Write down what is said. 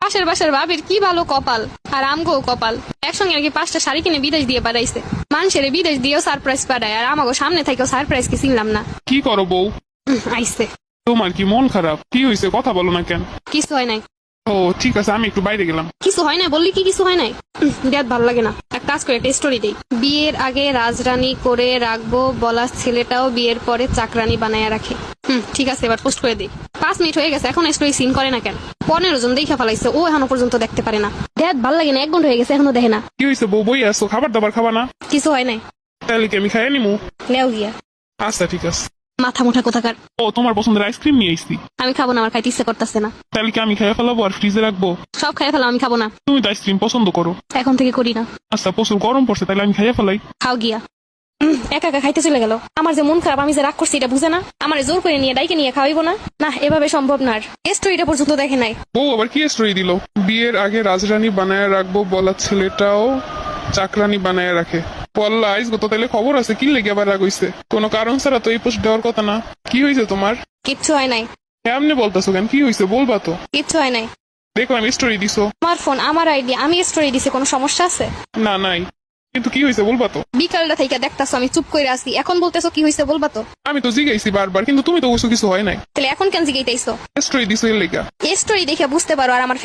পাশের বাসার ভাবির কি ভালো কপাল, আর আমগো কপাল একসঙ্গে নাকি 5টা শাড়ি কিনে বিদেশ দিয়ে পাঠাইছে। মানুষের বিদেশ দিয়েও সারপ্রাইজ পাঠায়, আর আমাগো সামনে থেকেও সারপ্রাইজ কি চিনলাম না। কি করো বউ? আইসে। তোমার কি মন খারাপ? কি হয়েছে, কথা বলো না কেন? কিছু হয় নাই। ও ঠিক আছে, আমি একটু বাইরে গেলাম। কিছু হয় নাই বললি কি কিছু হয় নাই? দেখ ভাল লাগে না। এক কাজ করে একটা স্টোরি দেই। বিয়ের আগে রাজরানী করে রাখবো বলা ছেলেটাও বিয়ের পরে চাকরানী বানায় রাখে। ঠিক আছে, এবার পোস্ট করে দিই। 5 মিনিট হয়ে গেছে, এখন স্টোরি সিন করে না কেন? 15 জন দেখা ফেলাইছে, ও এখনো পর্যন্ত দেখতে পারে না। দেখ ভাল লাগে না, 1 ঘন্টা হয়ে গেছে এখনো দেখে না। কি হয়েছে বউ, বই আসছো, খাবার দাবার খাবা না? কিছু হয় নাই। তাহলে কি আমি খাই নিমু? নেও গিয়া। আচ্ছা ঠিক আছে। মাথা মোটা কোথাকার। ও তোমার পছন্দের আইসক্রিম নিয়ে আইসি। আমি খাবো না, আমার খাইতে ইচ্ছে করতেছে না। তাহলে কি আমি খাইয়া ফেলাবো আর ফ্রিজে রাখবো? সব খাই ফেলাম, আমি খাবো না। তুমি তো আইসক্রিম পছন্দ করো। এখন থেকে করি না। আচ্ছা প্রচুর গরম পড়ছে, তাহলে আমি খাইয়া ফেলাই। খাও গিয়া। একা একা খাইতে চলে গেল। আমার যে মন খারাপ, আমি যে রাগ করছি এটা বুঝে না। আমার জোর করে নিয়ে ডাইকে নিয়ে খাওয়াইবো না। না, এভাবে সম্ভব না। আর স্টোরিটা পর্যন্ত দেখে নাই। বউ আবার কি স্টোরি দিল? বিয়ের আগে রাজরানী বানায় রাখবো বলা ছেলেটাও চাকরানী বানায় রাখে। পল্লা আইস গো, তো তাহলে খবর আছে, কি লেগে আবার রাগ হইছে? কোনো কারণ ছাড়া তো এই পোস্ট দেওয়ার কথা না। কি হয়েছে তোমার? কিচ্ছু হয় নাই। এমনি বলতেছো কেন? কি হয়েছে বলবা তো। কিচ্ছু হয় নাই। দেখলাম স্টোরি দিছো। আমার ফোন, আমার আইডিয়া, আমি স্টোরি দিছি, কোনো সমস্যা আছে? না নাই, কিন্তু কি হয়েছে বলবা তো। বিকালটা থেকে দেখতাছো আমি চুপ করে আসি, এখন বলতেছো কি হয়েছে বলবা তো। আমি তো জিগাইছি বারবার, কিন্তু তুমি তো কিছু হয় নাই। তাহলে এখন কেন জিগাইতেইছো? স্টোরি দিছো এর লেগা। স্টোরি দেখে বুঝতে পারো, আর আমার